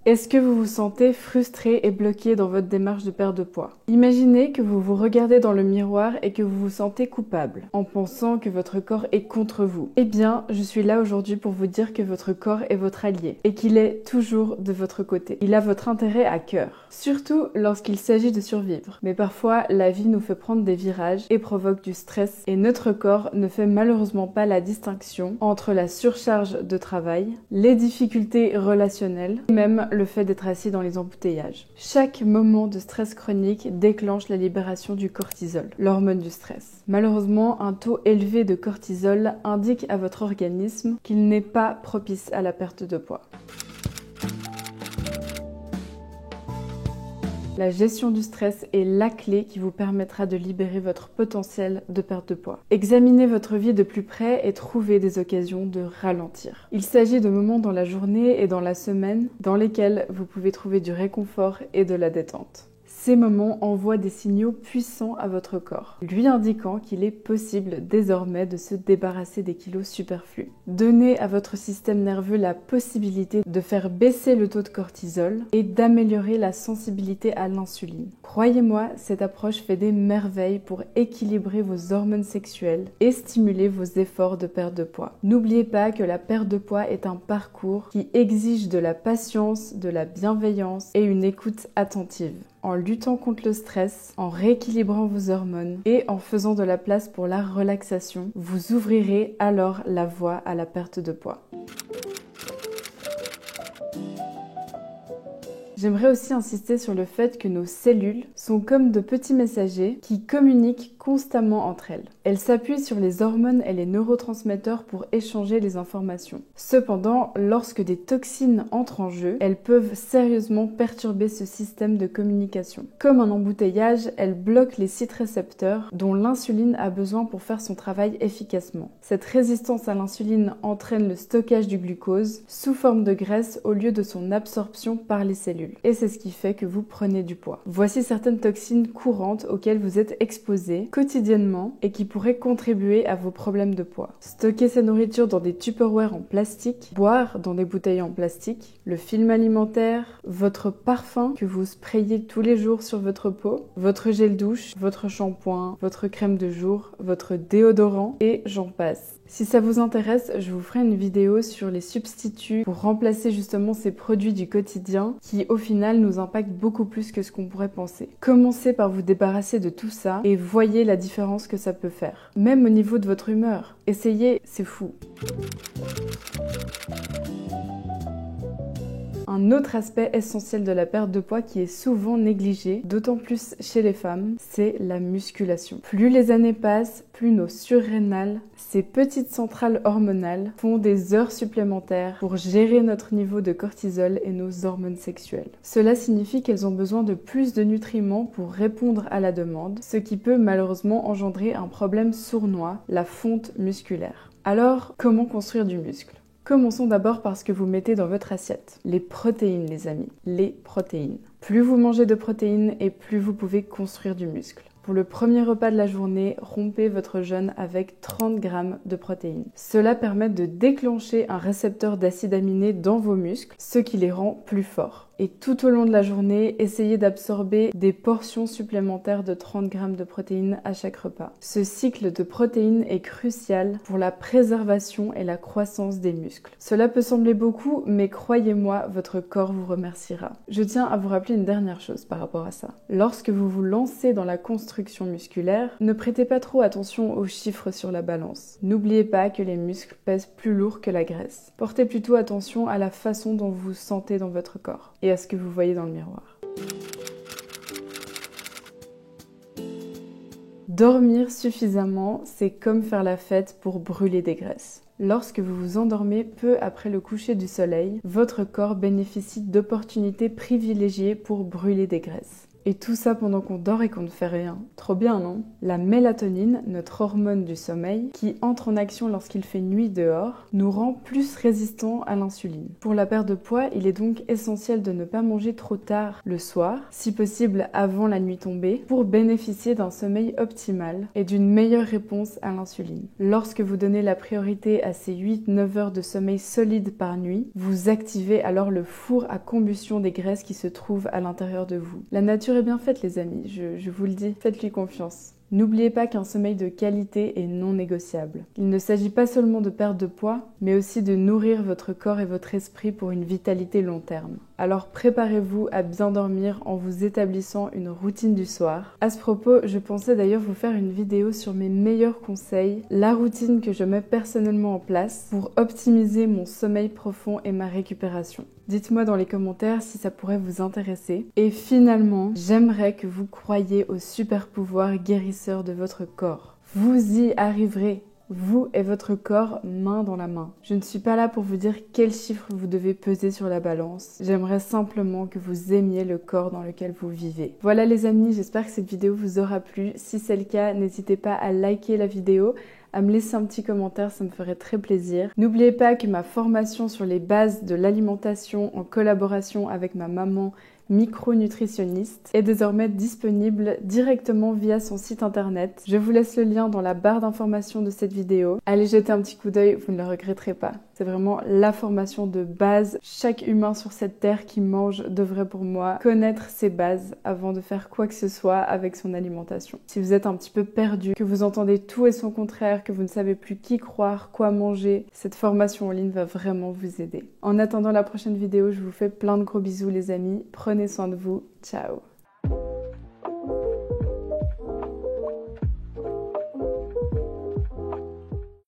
Est-ce que vous vous sentez frustré et bloqué dans votre démarche de perte de poids? Imaginez que vous vous regardez dans le miroir et que vous vous sentez coupable, en pensant que votre corps est contre vous. Eh bien, je suis là aujourd'hui pour vous dire que votre corps est votre allié et qu'il est toujours de votre côté. Il a votre intérêt à cœur, surtout lorsqu'il s'agit de survivre. Mais parfois, la vie nous fait prendre des virages et provoque du stress et notre corps ne fait malheureusement pas la distinction entre la surcharge de travail, les difficultés relationnelles et même le fait d'être assis dans les embouteillages. Chaque moment de stress chronique déclenche la libération du cortisol, l'hormone du stress. Malheureusement, un taux élevé de cortisol indique à votre organisme qu'il n'est pas propice à la perte de poids. La gestion du stress est la clé qui vous permettra de libérer votre potentiel de perte de poids. Examinez votre vie de plus près et trouvez des occasions de ralentir. Il s'agit de moments dans la journée et dans la semaine dans lesquels vous pouvez trouver du réconfort et de la détente. Ces moments envoient des signaux puissants à votre corps, lui indiquant qu'il est possible désormais de se débarrasser des kilos superflus. Donnez à votre système nerveux la possibilité de faire baisser le taux de cortisol et d'améliorer la sensibilité à l'insuline. Croyez-moi, cette approche fait des merveilles pour équilibrer vos hormones sexuelles et stimuler vos efforts de perte de poids. N'oubliez pas que la perte de poids est un parcours qui exige de la patience, de la bienveillance et une écoute attentive. En luttant contre le stress, en rééquilibrant vos hormones et en faisant de la place pour la relaxation, vous ouvrirez alors la voie à la perte de poids. J'aimerais aussi insister sur le fait que nos cellules sont comme de petits messagers qui communiquent constamment entre elles. Elles s'appuient sur les hormones et les neurotransmetteurs pour échanger les informations. Cependant, lorsque des toxines entrent en jeu, elles peuvent sérieusement perturber ce système de communication. Comme un embouteillage, elles bloquent les sites récepteurs dont l'insuline a besoin pour faire son travail efficacement. Cette résistance à l'insuline entraîne le stockage du glucose sous forme de graisse au lieu de son absorption par les cellules. Et c'est ce qui fait que vous prenez du poids. Voici certaines toxines courantes auxquelles vous êtes exposés quotidiennement et qui pourraient contribuer à vos problèmes de poids. Stocker sa nourriture dans des Tupperware en plastique, boire dans des bouteilles en plastique, le film alimentaire, votre parfum que vous sprayez tous les jours sur votre peau, votre gel douche, votre shampoing, votre crème de jour, votre déodorant et j'en passe. Si ça vous intéresse, je vous ferai une vidéo sur les substituts pour remplacer justement ces produits du quotidien qui au final nous impactent beaucoup plus que ce qu'on pourrait penser. Commencez par vous débarrasser de tout ça et voyez la différence que ça peut faire. Même au niveau de votre humeur. Essayez, c'est fou. Un autre aspect essentiel de la perte de poids qui est souvent négligé, d'autant plus chez les femmes, c'est la musculation. Plus les années passent, plus nos surrénales, ces petites centrales hormonales, font des heures supplémentaires pour gérer notre niveau de cortisol et nos hormones sexuelles. Cela signifie qu'elles ont besoin de plus de nutriments pour répondre à la demande, ce qui peut malheureusement engendrer un problème sournois, la fonte musculaire. Alors, comment construire du muscle ? Commençons d'abord par ce que vous mettez dans votre assiette. Les protéines, les amis. Les protéines. Plus vous mangez de protéines et plus vous pouvez construire du muscle. Pour le premier repas de la journée, rompez votre jeûne avec 30 g de protéines. Cela permet de déclencher un récepteur d'acides aminés dans vos muscles, ce qui les rend plus forts. Et tout au long de la journée, essayez d'absorber des portions supplémentaires de 30 g de protéines à chaque repas. Ce cycle de protéines est crucial pour la préservation et la croissance des muscles. Cela peut sembler beaucoup, mais croyez-moi, votre corps vous remerciera. Je tiens à vous rappeler une dernière chose par rapport à ça. Lorsque vous vous lancez dans la construction musculaire, ne prêtez pas trop attention aux chiffres sur la balance. N'oubliez pas que les muscles pèsent plus lourd que la graisse. Portez plutôt attention à la façon dont vous vous sentez dans votre corps et à ce que vous voyez dans le miroir. Dormir suffisamment, c'est comme faire la fête pour brûler des graisses. Lorsque vous vous endormez peu après le coucher du soleil, votre corps bénéficie d'opportunités privilégiées pour brûler des graisses. Et tout ça pendant qu'on dort et qu'on ne fait rien. Trop bien, non? La mélatonine, notre hormone du sommeil, qui entre en action lorsqu'il fait nuit dehors, nous rend plus résistants à l'insuline. Pour la perte de poids, il est donc essentiel de ne pas manger trop tard le soir, si possible avant la nuit tombée, pour bénéficier d'un sommeil optimal et d'une meilleure réponse à l'insuline. Lorsque vous donnez la priorité à ces 8-9 heures de sommeil solide par nuit, vous activez alors le four à combustion des graisses qui se trouvent à l'intérieur de vous. La nature est bien faite, les amis, je vous le dis, faites-lui confiance. N'oubliez pas qu'un sommeil de qualité est non négociable. Il ne s'agit pas seulement de perte de poids, mais aussi de nourrir votre corps et votre esprit pour une vitalité long terme. Alors préparez-vous à bien dormir en vous établissant une routine du soir. À ce propos, je pensais d'ailleurs vous faire une vidéo sur mes meilleurs conseils, la routine que je mets personnellement en place pour optimiser mon sommeil profond et ma récupération. Dites-moi dans les commentaires si ça pourrait vous intéresser. Et finalement, j'aimerais que vous croyiez au super pouvoir guérisseur de votre corps. Vous y arriverez. Vous et votre corps main dans la main. Je ne suis pas là pour vous dire quel chiffre vous devez peser sur la balance. J'aimerais simplement que vous aimiez le corps dans lequel vous vivez. Voilà les amis, j'espère que cette vidéo vous aura plu. Si c'est le cas, n'hésitez pas à liker la vidéo, à me laisser un petit commentaire, ça me ferait très plaisir. N'oubliez pas que ma formation sur les bases de l'alimentation en collaboration avec ma maman micronutritionniste est désormais disponible directement via son site internet. Je vous laisse le lien dans la barre d'information de cette vidéo. Allez jeter un petit coup d'œil, vous ne le regretterez pas. C'est vraiment la formation de base. Chaque humain sur cette terre qui mange devrait pour moi connaître ses bases avant de faire quoi que ce soit avec son alimentation. Si vous êtes un petit peu perdu, que vous entendez tout et son contraire, que vous ne savez plus qui croire, quoi manger, cette formation en ligne va vraiment vous aider. En attendant la prochaine vidéo, je vous fais plein de gros bisous les amis. Prenez soin de vous. Ciao.